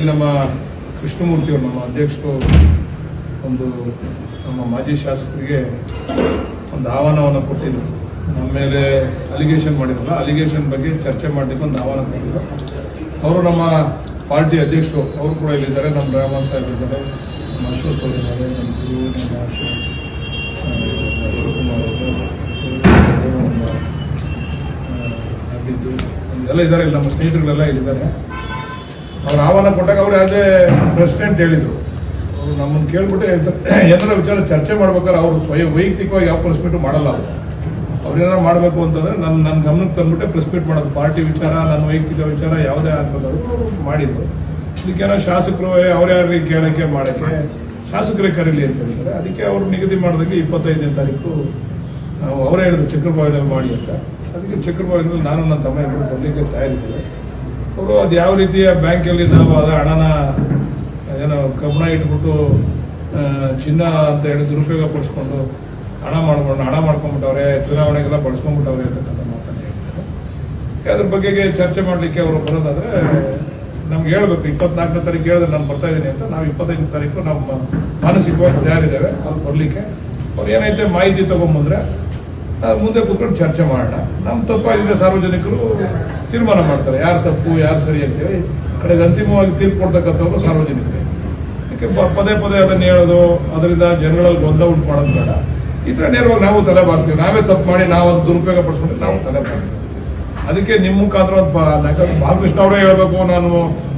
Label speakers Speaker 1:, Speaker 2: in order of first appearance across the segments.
Speaker 1: ನಮ್ಮ ಕೃಷ್ಣಮೂರ್ತಿಯವರು ನಮ್ಮ ಅಧ್ಯಕ್ಷರು ಒಂದು ನಮ್ಮ ಮಾಜಿ ಶಾಸಕರಿಗೆ ಒಂದು ಆಹ್ವಾನವನ್ನು ಕೊಟ್ಟಿದ್ರು. ನಮ್ಮ ಮೇಲೆ ಅಲಿಗೇಷನ್ ಮಾಡಿದ್ರಲ್ಲ, ಅಲಿಗೇಷನ್ ಬಗ್ಗೆ ಚರ್ಚೆ ಮಾಡಲಿಕ್ಕೆ ಒಂದು ಆಹ್ವಾನ ಕೊಟ್ಟಿದ್ರು. ಅವರು ನಮ್ಮ ಪಾರ್ಟಿ ಅಧ್ಯಕ್ಷರು ಅವರು ಕೂಡ ಇಲ್ಲಿದ್ದಾರೆ. ನಮ್ಮ ರಾಮನ್ ಸಾಹೇಬ್ ಇದ್ದಾರೆ, ನಮ್ಮ ಅಶೋಕ್ ಅವರು ಇದ್ದಾರೆ, ನಮ್ಮ ಗುರು ನಮ್ಮ ಅಶೋಕುಮಾರ್ ಅವರು ಅಲ್ಲಿದ್ದು ಎಲ್ಲ ಇದ್ದಾರೆ. ನಮ್ಮ ಸ್ನೇಹಿತರುಗಳೆಲ್ಲ ಇಲ್ಲಿದ್ದಾರೆ. ಅವ್ರು ಆಹ್ವಾನ ಕೊಟ್ಟಾಗ ಅವ್ರು ಆಸ್ ಎ ಪ್ರೆಸಿಡೆಂಟ್ ಹೇಳಿದ್ರು, ಅವರು ನಮ್ಮನ್ನು ಕೇಳ್ಬಿಟ್ಟು ಏನಾರ ವಿಚಾರ ಚರ್ಚೆ ಮಾಡ್ಬೇಕಾದ್ರೆ ಅವರು ವೈಯಕ್ತಿಕವಾಗಿ ಯಾವ ಪ್ರೆಸ್ ಮೀಟು ಮಾಡಲ್ಲ. ಅವ್ರು ಏನಾರು ಮಾಡಬೇಕು ಅಂತಂದ್ರೆ ನನ್ನ ಗಮನಕ್ಕೆ ತಂದ್ಬಿಟ್ಟೆ ಪ್ರೆಸ್ ಮೀಟ್ ಮಾಡೋದು. ಪಾರ್ಟಿ ವಿಚಾರ, ನನ್ನ ವೈಯಕ್ತಿಕ ವಿಚಾರ ಯಾವುದೇ ಅಂತಂದ್ರು ಮಾಡಿದ್ರು. ಇದಕ್ಕೇನೋ ಶಾಸಕರು ಅವ್ರು ಯಾರಿಗೆ ಕೇಳೋಕ್ಕೆ ಮಾಡೋಕ್ಕೆ ಶಾಸಕರೇ ಕರೀಲಿ ಅಂತ ಹೇಳಿದ್ದಾರೆ. ಅದಕ್ಕೆ ಅವರು ನಿಗದಿ ಮಾಡಿದಾಗೆ 25ನೇ ತಾರೀಕು ನಾವು ಅವರೇ ಹೇಳಿದ್ರು ಚಕ್ರಭಾವಿನಲ್ಲಿ ಮಾಡಿ ಅಂತ. ಅದಕ್ಕೆ ಚಕ್ರಭಾವಿನಲ್ಲಿ ನಾನು ನನ್ನ ತಮ್ಮ ಇಬ್ಬರು ಬರಲಿಕ್ಕೆ ತಯಾರಿದ್ದೇವೆ. ಅವರು ಅದು ಯಾವ ರೀತಿಯ ಬ್ಯಾಂಕಲ್ಲಿ ನಾವು ಅದ ಹಣನ ಏನೋ ಕಬ್ಬಣ ಇಟ್ಬಿಟ್ಟು ಚಿನ್ನ ಅಂತ ಹೇಳಿ ದುರುಪಯೋಗ ಪಡಿಸ್ಕೊಂಡು ಹಣ ಮಾಡ್ಕೊಂಡ್ಬಿಟ್ಟವ್ರೆ, ಚುನಾವಣೆಗೆಲ್ಲ ಬಳಸ್ಕೊಂಡ್ಬಿಟ್ಟವ್ರೆ ಅಂತಕ್ಕಂಥ ಮಾತನ್ನು ಹೇಳಿದ್ದಾರೆ. ಅದ್ರ ಬಗ್ಗೆ ಚರ್ಚೆ ಮಾಡಲಿಕ್ಕೆ ಅವರು ಬರೋದಾದ್ರೆ ನಮ್ಗೆ ಹೇಳ್ಬೇಕು. 24ನೇ ತಾರೀಕು ಹೇಳಿದ್ರೆ ನಾನು ಬರ್ತಾ ಇದ್ದೀನಿ ಅಂತ. ನಾವು 25ನೇ ತಾರೀಕು ನಮ್ಮ ಮಾನಸಿಕವಾಗಿ ತಯಾರಿದ್ದೇವೆ ಅಲ್ಲಿ ಬರಲಿಕ್ಕೆ. ಅವ್ರು ಏನೈತೆ ಮಾಹಿತಿ ತಗೊಂಡ್ಬಂದ್ರೆ ಮುಂದೆ ಕೂತ್ಕೊಂಡು ಚರ್ಚೆ ಮಾಡೋಣ. ನಮ್ಮ ತಪ್ಪಾಗಿದೆ ಸಾರ್ವಜನಿಕರು ತೀರ್ಮಾನ ಮಾಡ್ತಾರೆ, ಯಾರು ತಪ್ಪು ಯಾರು ಸರಿ ಅಂತೇಳಿ. ಕಡೆಗೆ ಅಂತಿಮವಾಗಿ ತೀರ್ಪು ಕೊಡ್ತಕ್ಕಂಥವ್ರು ಸಾರ್ವಜನಿಕರೇ. ಯಾಕೆ ಪದೇ ಪದೇ ಅದನ್ನು ಹೇಳೋದು, ಅದರಿಂದ ಜನಗಳಲ್ಲಿ ಗೊಂದಲ ಉಂಟು ಮಾಡೋದು ಬೇಡ. ಈ ಥರ ನೇರವಾಗಿ ನಾವು ತಲೆ ಬಾಗ್ತೀವಿ. ನಾವೇ ತಪ್ಪು ಮಾಡಿ ನಾವು ಅದು ದುರುಪಯೋಗ ಪಡಿಸ್ಕೊಂಡ್ರೆ ನಾವು ತಲೆ ಬಾಗ್ತೀವಿ. ಅದಕ್ಕೆ ನಿಮ್ಮ ಮುಖಾಂತರ ಬಾಲಕೃಷ್ಣ ಅವರೇ ಹೇಳ್ಬೇಕು,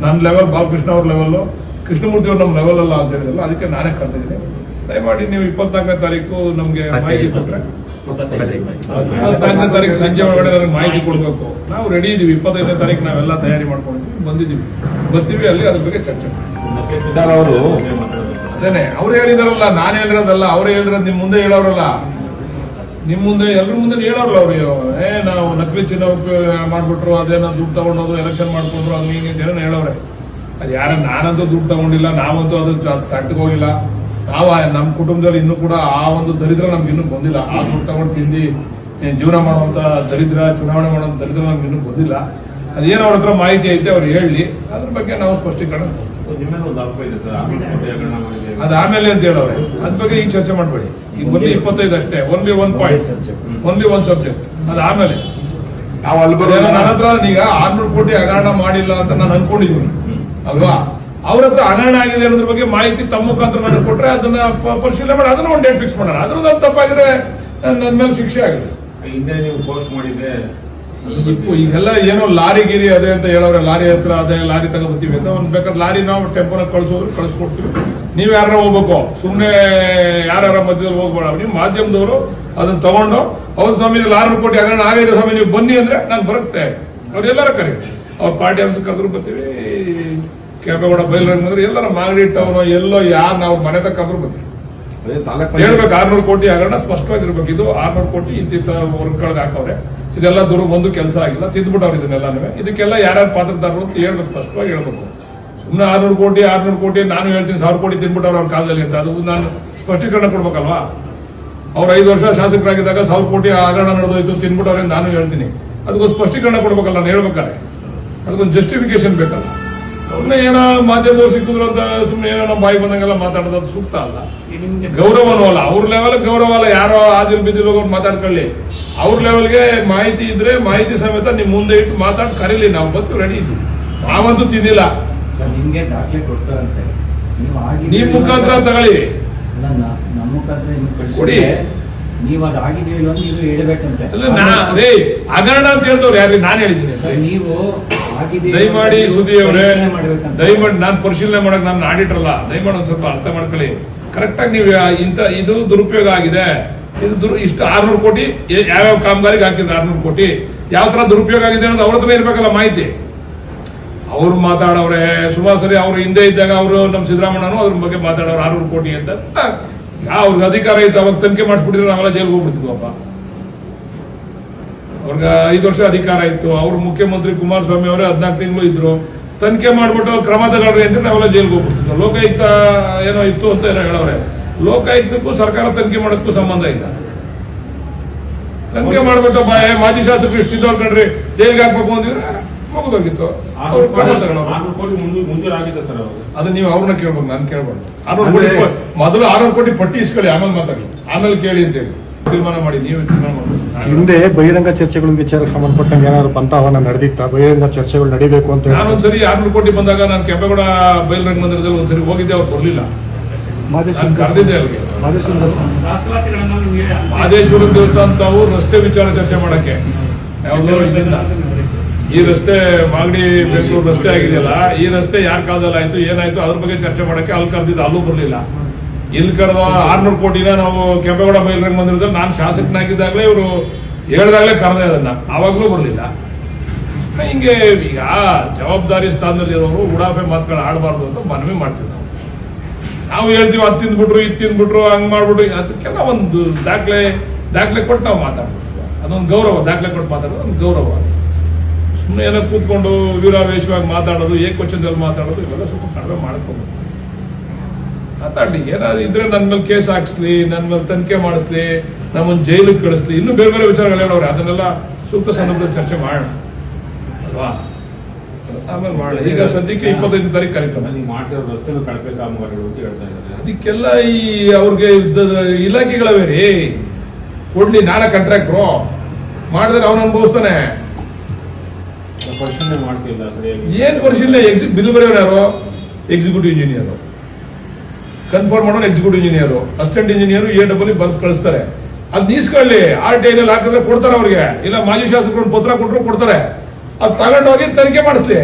Speaker 1: ನನ್ನ ಲೆವೆಲ್ ಬಾಲಕೃಷ್ಣ ಅವ್ರ ಲೆವೆಲ್ಲು, ಕೃಷ್ಣಮೂರ್ತಿ ಅವ್ರು ನಮ್ಮ ಲೆವೆಲ್ ಅಲ್ಲ ಅಂತ ಹೇಳಿದಲ್ಲ. ಅದಕ್ಕೆ ನಾನೇ ಕರೆದಿದ್ದೀನಿ. ದಯಮಾಡಿ ನೀವು 24ನೇ ತಾರೀಕು ನಮಗೆ ಮಾಹಿತಿ ಕೊಟ್ಟರೆ 24ನೇ ತಾರೀಕು ಸಂಜೆ ಒಳಗಡೆ ನನಗೆ ಮಾಹಿತಿ ಕೊಡಬೇಕು. ನಾವು ರೆಡಿ ಇದ್ದೀವಿ. 25ನೇ ತಾರೀಕು ನಾವೆಲ್ಲ ತಯಾರಿ ಮಾಡ್ಕೊಂಡಿದ್ದೀವಿ, ಬರ್ತೀವಿ. ಅಲ್ಲಿ ಅದ್ರ ಬಗ್ಗೆ ಚರ್ಚೆ
Speaker 2: ಸರ್. ಅವರು
Speaker 1: ಅದೇನೆ ಅವ್ರು ಹೇಳಿದಾರಲ್ಲ, ನಾನು ಹೇಳಿರೋದಲ್ಲ, ಅವರೇ ಹೇಳಿರೋದು. ನಿಮ್ಮ ಮುಂದೆ ಹೇಳೋರಲ್ಲ, ನಿಮ್ಮ ಮುಂದೆ ಎಲ್ಲರ ಮುಂದೆ ಹೇಳೋರಲ್ಲ. ಅವ್ರು ನಾವು ನಕಲಿ ಚಿನ್ನ ಮಾಡ್ಬಿಟ್ರು, ಅದೇನೋ ದುಡ್ಡು ತಗೊಂಡೋದು, ಎಲೆಕ್ಷನ್ ಮಾಡ್ಕೊಂಡ್ರು, ಹಂಗೆ ಹಿಂಗೆ ಏನೋ ಹೇಳೋರೆ. ಅದು ಯಾರ ನಾನಂತೂ ದುಡ್ಡು ತಗೊಂಡಿಲ್ಲ, ನಾವಂತೂ ಅದು ತಟ್ಟಿಗೆ ಹೋಗಿಲ್ಲ. ನಾವು ನಮ್ಮ ಕುಟುಂಬದಲ್ಲಿ ಇನ್ನೂ ಕೂಡ ಆ ಒಂದು ದರಿದ್ರ ನಮ್ಗೆ ಇನ್ನೂ ಬಂದಿಲ್ಲ. ಆ ದುಡ್ಡು ತಗೊಂಡು ತಿಂದು ಜೀವನ ಮಾಡುವಂತ ದರಿದ್ರ, ಚುನಾವಣೆ ಮಾಡುವಂತ ದರಿದ್ರ ನಮ್ಗೆ ಇನ್ನೂ ಬಂದಿಲ್ಲ. ಅದೇನೋ ಅವ್ರ ಹತ್ರ ಮಾಹಿತಿ ಐತೆ ಅವ್ರು ಹೇಳಿ, ಅದ್ರ ಬಗ್ಗೆ ನಾವು ಸ್ಪಷ್ಟೀಕರಣ ಅದು ಆಮೇಲೆ ಅಂತ ಹೇಳವ್ರೆ. ಅದ್ರ ಬಗ್ಗೆ ಈಗ ಚರ್ಚೆ ಮಾಡಬೇಡಿ. ಈಗ ಬನ್ನಿ 25 ಅಷ್ಟೇ. Only one point, only one subject. ಅದು ಆಮೇಲೆ ನನ್ನ ಹತ್ರ ಈಗ 600 ಕೋಟಿ ಹಗರಣ ಮಾಡಿಲ್ಲ ಅಂತ ನಾನು ಅನ್ಕೊಂಡಿದ್ದೀನಿ ಅಲ್ವಾ. ಅವ್ರ ಹತ್ರ ಹಗರಣ ಆಗಿದೆ ಅನ್ನೋದ್ರ ಬಗ್ಗೆ ಮಾಹಿತಿ ತಮ್ಮ ಮುಖಾಂತರ ನನಗೆ ಕೊಟ್ರೆ ಅದನ್ನ ಪರಿಶೀಲನೆ ಮಾಡಿ ಅದನ್ನ ಒಂದು ಡೇಟ್ ಫಿಕ್ಸ್ ಮಾಡೋಣ. ಅದ್ರದ್ದು ತಪ್ಪಾಗಿದ್ರೆ ನನ್ನ ಮೇಲೆ ಶಿಕ್ಷೆ ಆಗಿದೆ.
Speaker 2: ಹಿಂದೆ ನೀವು ಪೋಸ್ಟ್ ಮಾಡಿದ್ರೆ
Speaker 1: ಈಗೆಲ್ಲ ಏನೋ ಲಾರಿ ಗಿರಿ ಅದೇ ಅಂತ ಹೇಳೋರೆ. ಲಾರಿ ಹತ್ರ ಅದೇ ಲಾರಿ ತಗೋಬರ್ತೀವಿ ಅಂತ. ಒಂದ್ ಬೇಕಾದ್ರೆ ಲಾರಿ ನಾವು ಟೆಂಪೋನ ಕಳ್ಸೋದ್ರು ಕಳ್ಸಿಕೊಡ್ತೀವಿ. ನೀವ್ ಯಾರ ಹೋಗ್ಬೇಕು, ಸುಮ್ನೆ ಯಾರ ಮಧ್ಯದಲ್ಲಿ ಹೋಗ್ಬೇಡ. ನೀವು ಮಾಧ್ಯಮದವರು ಅದನ್ನ ತಗೊಂಡು ಅವ್ರ ಸ್ವಾಮಿ 600 ಕೋಟಿ ಹಗರಣ ಆಗಿದೆ ಸ್ವಾಮಿ, ನೀವು ಬನ್ನಿ ಅಂದ್ರೆ ನಾನು ಬರುತ್ತೆ. ಅವ್ರೆಲ್ಲಾರ ಕರಿ, ಅವ್ರ ಪಾರ್ಟಿ ಆಫೀಸ್ ಕರೆದ್ರು ಬರ್ತೀವಿ. ಕೆಂಪೇಗೌಡ ಬೈಲೂರಿನಂದ್ರೆ ಎಲ್ಲರ ಮಾಗಡಿ ಟೌನ್ ಎಲ್ಲೋ ಯಾರು ನಾವು ಮನೆ ತಕ್ಕಂದ್ರು ಬರ್ತೀವಿ. ಹೇಳ್ಬೇಕು 600 ಕೋಟಿ ಹಗರಣ ಸ್ಪಷ್ಟವಾಗಿರ್ಬೇಕು. ಇದು 600 ಕೋಟಿ ಇಂತಿಂತ ವರ್ಕ್ಗಳಿಗೆ ಹಾಕವ್ರೆ. ಇದೆಲ್ಲ ಒಂದು ಕೆಲಸ ಆಗಿಲ್ಲ, ತಿದ್ಬಿಟ್ಟವ್ರು ಇದನ್ನೆಲ್ಲಾನು. ಇದಕ್ಕೆಲ್ಲ ಯಾರ್ಯಾರು ಪಾತ್ರದಾರರು ಹೇಳ್ಬೇಕು, ಸ್ಪಷ್ಟವಾಗಿ ಹೇಳ್ಬೇಕು. ಸುಮ್ಮನೆ 600 ಕೋಟಿ ನಾನು ಹೇಳ್ತೀನಿ 1000 ಕೋಟಿ ತಿದ್ಬಿಟ್ಟವ್ರು ಅವ್ರ ಕಾಲದಲ್ಲಿ ಅಂತ. ಅದು ನಾನು ಸ್ಪಷ್ಟೀಕರಣ ಕೊಡ್ಬೇಕಲ್ವಾ. ಅವ್ರು 5 ವರ್ಷ ಶಾಸಕರಾಗಿದ್ದಾಗ 1000 ಕೋಟಿ ಹಗರಣ ನಡೆದೋಯ್ತು ತಿನ್ಬಿಟ್ಟವ್ರೆ ನಾನು ಹೇಳ್ತೀನಿ. ಅದಕ್ಕೊಂದು ಸ್ಪಷ್ಟೀಕರಣ ಕೊಡ್ಬೇಕಲ್ಲ ನಾನು ಹೇಳ್ಬೇಕಾರೆ. ಅದಕ್ಕೊಂದು ಜಸ್ಟಿಫಿಕೇಶನ್ ಬೇಕಲ್ಲ. ಸುಮ್ಮನೆ ಏನೋ ಮಾಧ್ಯಮದವ್ರು ಸಿಕ್ಕಿದ್ರು ಅಂತ ಸುಮ್ಮನೆ ಏನೋ ನಮ್ಮ ಬಾಯಿ ಬಂದಂಗೆಲ್ಲ ಮಾತಾಡೋದು ಸೂಕ್ತ ಅಲ್ಲ. ಗೌರವನೂ ಅಲ್ಲ, ಅವ್ರ ಲೆವೆಲ್ ಗೌರವ ಅಲ್ಲ. ಯಾರೋ ಆದಿಲ್ ಬಿದ್ದಿಲ್ ಹೋಗೋರು ಮಾತಾಡ್ಕೊಳ್ಳಿ. ಅವ್ರ ಲೆವೆಲ್ಗೆ ಮಾಹಿತಿ ಇದ್ರೆ ಮಾಹಿತಿ ಸಮೇತ ನಿಮ್ ಮುಂದೆ ಇಟ್ಟು ಮಾತಾಡಿ ಕರೀಲಿ. ನಾವು ಬಂದು ರೆಡಿ ಇದ್ವಿ. ನಾವಂತೂ ತಿಂದಿಲ್ಲ.
Speaker 3: ನಿಮ್ಗೆ ದಾಖಲೆ ಕೊಡ್ತಾರಂತೆ,
Speaker 1: ನಿಮ್ ಮುಖಾಂತರ ತಗೊಳ್ಳಿ,
Speaker 3: ನಮ್ಮ ಮುಖಾಂತರ
Speaker 1: ಕೊಡಿ.
Speaker 3: ನೀವು ಅದಾಗಿದ್ದೀವಿ ನೀವು ಹೇಳಬೇಕಂತೆ.
Speaker 1: ಹಗರಣ ಅಂತ ಹೇಳ್ದವ್ರು ಯಾರು? ನಾನು ಹೇಳಿದ್ದೀನಿ.
Speaker 3: ನೀವು
Speaker 1: ದಯಮಾಡಿ ಸುದ್ದಿ ಅವರೇ, ದಯಮಾಡಿ ನಾನು ಪರಿಶೀಲನೆ ಮಾಡಕ್ ನಾನು ಆಡಿಟ್ರಲ್ಲ. ದಯಮಾಡಿ ಒಂದ್ ಸ್ವಲ್ಪ ಅರ್ಥ ಮಾಡ್ಕೊಳ್ಳಿ. ಕರೆಕ್ಟ್ ಆಗಿ ನೀವು ಇದು ದುರುಪಯೋಗ ಆಗಿದೆ, ಇದು ಇಷ್ಟು 600 ಕೋಟಿ ಯಾವ್ಯಾವ ಕಾಮಗಾರಿಗೆ ಹಾಕಿದ್ರೆ 600 ಕೋಟಿ ಯಾವ ತರ ದುರುಪಯೋಗ ಆಗಿದೆ ಅನ್ನೋದು ಅವ್ರ ಹತ್ರ ಇರ್ಬೇಕಲ್ಲ ಮಾಹಿತಿ. ಅವ್ರು ಮಾತಾಡವ್ರೆ ಸುಮಾರು ಸರಿ. ಅವ್ರು ಹಿಂದೆ ಇದ್ದಾಗ ಅವರು ನಮ್ಮ ಸಿದ್ದರಾಮಣ್ಣನು ಅದ್ರ ಬಗ್ಗೆ ಮಾತಾಡೋರು 600 ಕೋಟಿ ಅಂತ. ಅವ್ರಿಗೆ ಅಧಿಕಾರ ಇತ್ತು, ಅವಾಗ ತನಿಖೆ ಮಾಡಿಸ್ಬಿಟ್ಟಿದ್ರೆ ನಾವೆಲ್ಲ ಜೈಲ್ಗೆ ಹೋಗ್ಬಿಡ್ತಿದ್ವಪ್ಪ. ಅವ್ರಿಗೆ 5 ವರ್ಷ ಅಧಿಕಾರ ಇತ್ತು. ಅವ್ರು ಮುಖ್ಯಮಂತ್ರಿ ಕುಮಾರಸ್ವಾಮಿ ಅವರೇ 14 ತಿಂಗಳು ಇದ್ರು. ತನಿಖೆ ಮಾಡ್ಬಿಟ್ಟು ಕ್ರಮ ತಗೊಳ್ರಿ ಅಂದ್ರೆ ನಾವೆಲ್ಲ ಜೈಲ್ಗೆ ಹೋಗ್ಬಿಡ್ತಿದ್ವಿ. ಲೋಕಾಯುಕ್ತ ಏನೋ ಇತ್ತು ಅಂತ ಏನೋ ಹೇಳವ್ರೆ. ಲೋಕಾಯುಕ್ತಕ್ಕೂ ಸರ್ಕಾರ ತನಿಖೆ ಮಾಡೋದಕ್ಕೂ ಸಂಬಂಧ ಇಲ್ಲ. ತನಿಖೆ ಮಾಡ್ಬಿಟ್ಟು ಮಾಜಿ ಶಾಸಕರು ಇಷ್ಟಿದ್ದವ್ರು ಕಂಡ್ರಿ ಜೈಲ್ಗೆ ಹಾಕ್ಬೇಕು ಅಂದಿದ್ರೆ ಮುಗಿದೋಗಿತ್ತು. ಅವ್ರು ಕ್ರಮ ತಗೊಳ್ಳೋರು.
Speaker 2: 600 ಕೋಟಿ ಮುಂಜೂರಾಗಿದೆ ಸರ್ ಅವರು.
Speaker 1: ಅದು ನೀವು ಅವ್ರನ್ನ ಕೇಳ್ಬೇಕು, ನಾನು ಕೇಳ್ಬಾರ್ದು. 600 ಕೋಟಿ ಮೊದಲು 600 ಕೋಟಿ ಪಟ್ಟಿ ಇಸ್ಕೊಳ್ಳಿ, ಆಮೇಲೆ ಮಾತಾಡಿ, ಆಮೇಲೆ ಕೇಳಿ ಅಂತ ಹೇಳಿ ತೀರ್ಮಾನ ಮಾಡಿ. ನೀವು ತೀರ್ಮಾನ ಮಾಡಿ.
Speaker 4: ಹಿಂದೆ ಬಹಿರಂಗ ಚರ್ಚೆಗಳ ವಿಚಾರಕ್ಕೆ ಸಂಬಂಧಪಟ್ಟಂಗೆ ಏನಾದ್ರು ಪಂಥಾವನ್ನ ನಡೆದಿತ್ತ? ಬಹಿರಂಗ ಚರ್ಚೆಗಳು ನಡೀಬೇಕು ಅಂತ ಹೇಳಿ
Speaker 1: ನಾನೊಂದ್ಸರಿ 600 ಕೋಟಿ ಬಂದಾಗ ನಾನು ಕೆಂಪೇಗೌಡ ಬಯಲುರಂಗ ಮಂದಿರದಲ್ಲಿ ಒಂದ್ಸರಿ ಹೋಗಿದ್ದೆ, ಅವ್ರು ಬರ್ಲಿಲ್ಲ. ನಾನು ಕರೆದಿದ್ದೆ ಅವ್ರಿಗೆ. ಮಹದೇಶ್ವರ ದೇವಸ್ಥಾನ ತಾವು ರಸ್ತೆ ವಿಚಾರ ಚರ್ಚೆ ಮಾಡಕ್ಕೆ ಯಾವ್ದೋ ಇಲ್ಲಿಂದ ಈ ರಸ್ತೆ ಮಾಗಡಿ ಬೆಂಗಳೂರು ರಸ್ತೆ ಆಗಿದೆಯಲ್ಲ, ಈ ರಸ್ತೆ ಯಾರ ಕಾಲದಲ್ಲಿ ಆಯ್ತು ಏನಾಯ್ತು ಅದ್ರ ಬಗ್ಗೆ ಚರ್ಚೆ ಮಾಡಕ್ಕೆ ಅಲ್ಲಿ ಕರೆದಿದ್ದು, ಅಲ್ಲೂ ಬರ್ಲಿಲ್ಲ. ಇಲ್ಲಿ ಕರೆದ 600 ಕೋಟಿನ ನಾವು ಕೆಂಪೇಗೌಡ ಬಯಲುರಂಗ ಮಂದಿರದಲ್ಲಿ ನಾನು ಶಾಸಕನಾಗಿದ್ದಾಗಲೇ ಇವರು ಹೇಳ್ದಾಗಲೇ ಕರೆದೆ, ಅದನ್ನ ಆವಾಗ್ಲೂ ಬರ್ಲಿಲ್ಲ. ಹಿಂಗೆ ಈಗ ಜವಾಬ್ದಾರಿ ಸ್ಥಾನದಲ್ಲಿರೋರು ಉಡಾಫೆ ಮಾತುಗಳು ಆಡಬಾರ್ದು ಅಂತ ಮನವಿ ಮಾಡ್ತೀವಿ ನಾವು. ನಾವು ಹೇಳ್ತೀವಿ ಅದು ತಿಂದ್ಬಿಟ್ರು ಇದು ತಿಂದ್ಬಿಟ್ರು ಹಂಗ್ ಮಾಡ್ಬಿಟ್ರು, ಅದಕ್ಕೆಲ್ಲ ಒಂದು ದಾಖಲೆ ಕೊಟ್ಟು ನಾವು ಮಾತಾಡ್ಬೇಕು. ಅದೊಂದು ಗೌರವ, ದಾಖಲೆ ಕೊಟ್ಟು ಮಾತಾಡೋದು ಒಂದು ಗೌರವ. ಸುಮ್ಮನೆ ಏನೋ ಕೂತ್ಕೊಂಡು ವೀರಾವೇಶವಾಗಿ ಮಾತಾಡೋದು, ಏಕವಚನದಲ್ಲಿ ಮಾತಾಡೋದು, ಇವೆಲ್ಲ ಸ್ವಲ್ಪ ಕಡಿಮೆ ಮಾಡ್ಕೋಬೇಕು. ಮಾತಾಡ್ಲಿ, ಏನಾದ್ರು ಇದ್ರೆ ನನ್ನ ಮೇಲೆ ಕೇಸ್ ಹಾಕ್ಸ್ಲಿ, ನನ್ನ ಮೇಲೆ ತನಿಖೆ ಮಾಡಿಸ್ಲಿ, ನಮ್ಮನ್ನು ಜೈಲಿಗೆ ಕಳಿಸ್ಲಿ, ಇನ್ನೂ ಬೇರೆ ಬೇರೆ ವಿಚಾರಗಳು ಹೇಳೋರೆ, ಅದನ್ನೆಲ್ಲ ಸೂಕ್ತ ಸಂದರ್ಭದಲ್ಲಿ ಚರ್ಚೆ ಮಾಡೋಣ ಅಲ್ವಾ, ಆಮೇಲೆ ಮಾಡೋಣ. ಈಗ ಸದ್ಯಕ್ಕೆ 25ನೇ ತಾರೀಕು ಕಾರ್ಯಕ್ರಮ.
Speaker 2: ನೀವು ಮಾಡ್ತಿರೋ ರಸ್ತೆ ಕಳಪೆ ಕಾಮಗಾರಿಗಳು ಅಂತ ಹೇಳ್ತಾ ಇದ್ದಾರೆ.
Speaker 1: ಅದಕ್ಕೆಲ್ಲ ಈ ಅವ್ರಿಗೆ ಇಲಾಖೆಗಳವೇ ರೀ, ಕೊಡ್ಲಿ, ನಾನೇ ಕಾಂಟ್ರಾಕ್ಟ್ರು ಮಾಡಿದ್ರೆ ಅವನು ಅನುಭವಿಸ್ತಾನೆ.
Speaker 2: ಪರಿಶೀಲನೆ ಮಾಡ್ತಿಲ್ಲ ಸರಿಯಾಗಿ.
Speaker 1: ಏನ್ ಪರಿಶೀಲನೆ? ಬಿಲ್ ಬರೆಯೋರು ಯಾರು? Executive engineer. ಕನ್ಫರ್ಮ್ ಮಾಡೋರು executive engineer, assistant engineer AEE ಬರ್ದು ಕಳಿಸ್ತಾರೆ. ಅದ್ ನೀಸ್ಕೊಳ್ಳಿ, RTI ನಲ್ಲಿ ಹಾಕಿದ್ರೆ ಕೊಡ್ತಾರೆ ಅವ್ರಿಗೆ, ಇಲ್ಲ ಮಾಜಿ ಶಾಸಕರು ಪತ್ರ ಕೊಟ್ಟರು ಕೊಡ್ತಾರೆ. ಅದ್ ತಗೊಂಡೋಗಿ ತನಿಖೆ ಮಾಡಿಸ್ಲಿ.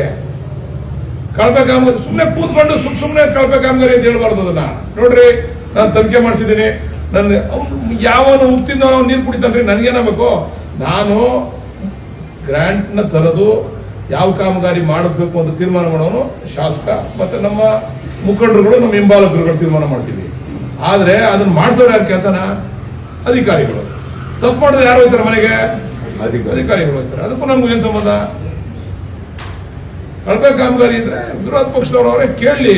Speaker 1: ಕಳಪೆ ಕಾಮಗಾರಿ ಸುಮ್ಮನೆ ಕೂತ್ಕೊಂಡು ಸುಮ್ಮನೆ ಕಳಪೆ ಕಾಮಗಾರಿ ಅಂತ ಹೇಳ್ಬಾರ್ದು. ಅದನ್ನ ನೋಡ್ರಿ, ನಾನು ತನಿಖೆ ಮಾಡಿಸಿದ್ದೀನಿ, ನನ್ನ ಯಾವನು ಉಪ್ತಿಂದ ನೀರು ಕುಡಿತಾನ್ರಿ, ನನಗೇನಾಗಬೇಕು? ನಾನು ಗ್ರಾಂಟ್ ನ ತರದು ಯಾವ ಕಾಮಗಾರಿ ಮಾಡಿಸ್ಬೇಕು ಅಂತ ತೀರ್ಮಾನ ಮಾಡೋನು ಶಾಸಕ, ಮತ್ತೆ ನಮ್ಮ ಮುಖಂಡರುಗಳು, ನಮ್ಮ ಹಿಂಬಾಲಕರುಗಳು ತೀರ್ಮಾನ ಮಾಡ್ತೀವಿ. ಆದ್ರೆ ಅದನ್ನ ಮಾಡಿಸೋರು ಯಾರು? ಕೆಲಸನ ಅಧಿಕಾರಿಗಳು. ತಪ್ಪು ಮಾಡಿದ್ರೆ ಯಾರು ಹೋಗ್ತಾರೆ ಮನೆಗೆ? ಅಧಿಕಾರಿಗಳು ಹೋಗ್ತಾರೆ. ಅದಕ್ಕೂ ನಮ್ಗೆ ಏನ್ ಸಂಬಂಧ? ಕಳಪೆ ಕಾಮಗಾರಿ ಇದ್ರೆ ವಿರೋಧ ಪಕ್ಷದವರು ಅವರೇ ಕೇಳಲಿ,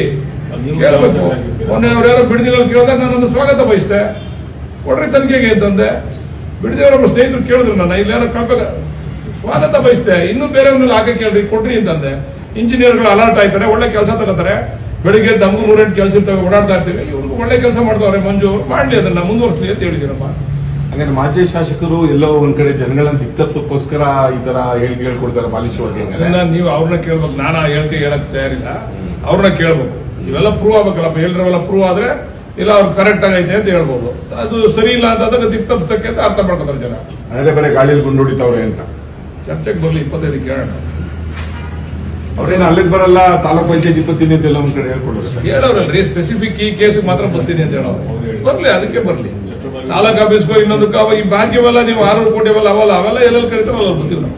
Speaker 1: ಕೇಳಬೇಕು. ಮೊನ್ನೆ ಅವ್ರು ಯಾರೋ ಬಿಡದಿಗಳು ಕೇಳಿದಾಗ ನಾನೊಂದು ಸ್ವಾಗತ ಬಯಸ್ತೆ, ಕೊಡ್ರಿ ತನಿಖೆಗೆ ಅಂತಂದೆ. ಬಿಡದಿಯವರೊಬ್ಬ ಸ್ನೇಹಿತರು ಕೇಳಿದ್ರು ನನ್ನ, ಇಲ್ಲಿ ಯಾರೋ ಕಳಪೆ ಸ್ವಾಗತ ಬಯಸ್ತೆ, ಇನ್ನೂ ಬೇರೆಯವ್ರನ್ನೆಲ್ಲ ಹಾಕಿ ಕೇಳ್ರಿ, ಕೊಡ್ರಿ ಅಂತಂದೆ. ಇಂಜಿನಿಯರ್ಗಳು ಅಲರ್ಟ್ ಆಯ್ತಾರೆ, ಒಳ್ಳೆ ಕೆಲಸ ತಗೋತಾರೆ. ಬೆಳಿಗ್ಗೆ ನಮಗೂ 108 ಕೆಲಸ ಇರ್ತವೆ, ಓಡಾಡ್ತಾ ಇರ್ತೀವಿ. ಇವ್ರಿಗೆ ಒಳ್ಳೆ ಕೆಲಸ ಮಾಡ್ತಾವ್ರೆ, ಮಂಜು ಅವ್ರು ಮಾಡ್ಲಿ, ಅದನ್ನ ಮುಂದುವರಿಸಲಿ ಅಂತ ಹೇಳಿದ್ದೀರಮ್ಮ.
Speaker 5: ಹಾಗಾದ್ರೆ ಮಾಜಿ ಶಾಸಕರು ಎಲ್ಲೋ ಒಂದ್ ಕಡೆ ಜನಗಳನ್ನ ದಿಕ್ತಪ್ಸೋಕ್ಕೋಸ್ಕರ ಈ ತರ ಹೇಳಿಕೆ ಹೇಳ್ಕೊಡ್ತಾರೆ ಬಾಲಿಶವಾಗಿ.
Speaker 1: ನೀವು ಅವ್ರನ್ನ ಕೇಳ್ಬೇಕು, ನಾನು ಆ ಹೇಳಿಕೆ ಹೇಳಕ್ ತಯಾರಿಲ್ಲ. ಅವ್ರನ್ನ ಕೇಳ್ಬೇಕು, ಇವೆಲ್ಲ ಪ್ರೂವ್ ಆಗ್ಬೇಕಲ್ಲಪ್ಪ. ಹೇಳಿದ್ರವೆಲ್ಲ ಪ್ರೂವ್ ಆದ್ರೆ ಇಲ್ಲ ಅವ್ರು ಕರೆಕ್ಟ್ ಆಗೈತೆ ಅಂತ ಹೇಳ್ಬೋದು. ಅದು ಸರಿ ಇಲ್ಲ ಅಂತಂದಾಗ ದಿಕ್ತಪ್ಸಕ್ಕೆ ಅಂತ ಅರ್ಥ ಮಾಡ್ಕೊತಾರೆ ಜನ.
Speaker 5: ಅದೇ ಬೇರೆ ಗಾಳಿಯಲ್ಲಿ ಗುಂಡೊಡಿತಾವ್ರೆ ಅಂತ
Speaker 1: ಚರ್ಚೆಗೆ ಬರ್ಲಿ, 25 ಕೇಳೋಣ.
Speaker 5: ಅವ್ರೇನು ಅಲ್ಲಿಗೆ ಬರಲ್ಲ, ತಾಲೂಕ್ ಪಂಚಾಯತ್ 25 ಅಂತ ಎಲ್ಲ ಒಂದ್ ಕಡೆ ಹೇಳ್ಕೊಡ್ತಾರೆ.
Speaker 1: ಹೇಳೋರಲ್ರಿ, ಸ್ಪೆಸಿಫಿಕ್ ಈ ಕೇಸಿಗೆ ಮಾತ್ರ ಬರ್ತೀನಿ ಅಂತ ಹೇಳೋರು. ಬರ್ಲಿ, ಅದಕ್ಕೆ ಬರ್ಲಿ. ತಾಲೂಕ್ ಆಫೀಸ್ಗೋ ಇನ್ನೊಂದಕ್ಕೆ ಈ ಬಾಕಿವೆಲ್ಲ ನೀವು 600 ಕೋಟಿ ಅವೆಲ್ಲ ಎಲ್ಲೆಲ್ಲಿ ಕರೀತಾರೋ ಅಲ್ಲ ಬರ್ತೀವಿ ನಾವು.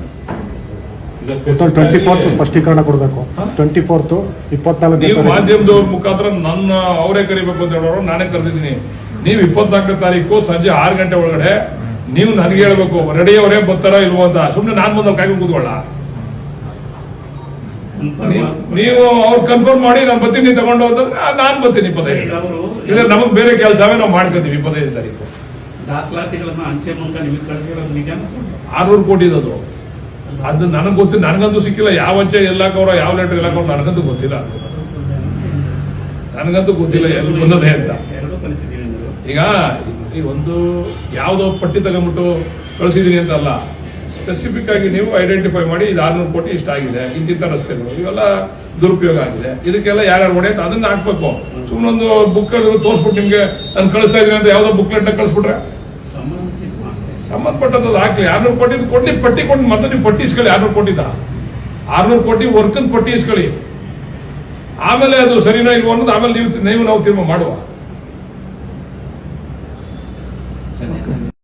Speaker 4: 24th ಸ್ಪಷ್ಟೀಕರಣ ಕೊಡಬೇಕು. 24th 24
Speaker 1: ನೀವು ಮಾಧ್ಯಮದವ್ರ ಮುಖಾಂತರ ನನ್ನ ಅವರೇ ಕರಿಬೇಕು ಅಂತ ಹೇಳೋರು, ನಾನೇ ಕರೆದಿದ್ದೀನಿ. ನೀವು 24ನೇ ತಾರೀಕು ಸಂಜೆ 6 ಗಂಟೆ ಒಳಗಡೆ ನೀವು ನನಗೆ ಹೇಳ್ಬೇಕು, ರೆಡಿ ಅವರೇ ಬರ್ತಾರ ಇಲ್ವೋ ಅಂತ. ಸುಮ್ನೆ ನಾನ್ ಬಂದಾಗ ಕಾಯ್ಕೊಂಡು ಕೂತ್ಕೊಳ್ಳ. ನೀವು ಅವ್ರು ಕನ್ಫರ್ಮ್ ಮಾಡಿ ನಾನು ಬರ್ತೀನಿ ತಗೊಂಡು ಹೋದ್ರೆ ನಾನ್ ಬರ್ತೀನಿ 25. ಇಲ್ಲ ನಮಗ್ ಬೇರೆ ಕೆಲಸವೇ ನಾವು ಮಾಡ್ಕೊತೀವಿ 25ನೇ ತಾರೀಕು.
Speaker 6: ದಾಖಲಾತಿಗಳನ್ನ ಅಂಚೆ ಮೂಲಕ ನಿಮಗೆ ಕಳಿಸಿರೋದು ನಿಜ?
Speaker 1: 600 ಕೋಟಿ ಇರೋದು ಅದು ನನಗೆ ಗೊತ್ತಿಲ್ಲ, ನನಗಂತೂ ಸಿಕ್ಕಿಲ್ಲ. ಯಾವ ಅಂಚೆ ಎಲ್ಲಾಕವ್ರ ಯಾವ ಲೆಟರ್ ಎಲ್ಲಾಕವ್ರ ನನಗಂತೂ ಗೊತ್ತಿಲ್ಲ. ನನಗಂತೂ ಗೊತ್ತಿಲ್ಲ ಎಲ್ಲಿ ಬಂದದೆ ಅಂತ.
Speaker 6: ಎರಡು ಕಳಿಸಿದ್ದೀವಿ.
Speaker 1: ಈಗ ಒಂದು ಯಾವ್ದೋ ಪಟ್ಟಿ ತಗೊಂಡ್ಬಿಟ್ಟು ಕಳಿಸಿದೀನಿ ಅಂತ ಅಲ್ಲ, ಸ್ಪೆಸಿಫಿಕ್ ಆಗಿ ನೀವು ಐಡೆಂಟಿಫೈ ಮಾಡಿ ಇದು 600 ಕೋಟಿ ಇಷ್ಟ ಆಗಿದೆ, ಇಂತಿಂತ ರಸ್ತೆಗಳು ಇವೆಲ್ಲ ದುರುಪಯೋಗ ಆಗಿದೆ, ಇದಕ್ಕೆಲ್ಲ ಯಾರ್ಯಾರು ಹೊಡೆ ಅಂತ ಅದನ್ನ ಹಾಕ್ಬೇಕು. ಸುಮ್ಮನೊಂದು ಬುಕ್ ತೋರಿಸ್ಬಿಟ್ಟು ನಿಮ್ಗೆ ನಾನು ಕಳಿಸ್ತಾ ಇದೀನಿ ಅಂತ ಯಾವ್ದೋ ಬುಕ್ಲೆಟ್ ಕಳಿಸ್ಬಿಟ್ರೆ ಸಂಬಂಧಪಟ್ಟದ್ದು ಹಾಕ್ಲಿ. 600 ಕೋಟಿ ಕೊಡ್ಲಿ, ಪಟ್ಟಿ ಕೊಟ್ಟು ಮತ್ತೆ ನೀವು ಪಟ್ಟಿ ಇಸ್ಕೊಳ್ಳಿ. 600 ಕೋಟಿದ 600 ಕೋಟಿ ವರ್ಕನ್ ಪಟ್ಟಿ ಇಸ್ಕೊಳ್ಳಿ. ಆಮೇಲೆ ಅದು ಸರಿನಾ ಇಲ್ವೋ ಅನ್ನೋದು ಆಮೇಲೆ ನಾವು ತೀರ್ಮಾನ ಮಾಡುವ.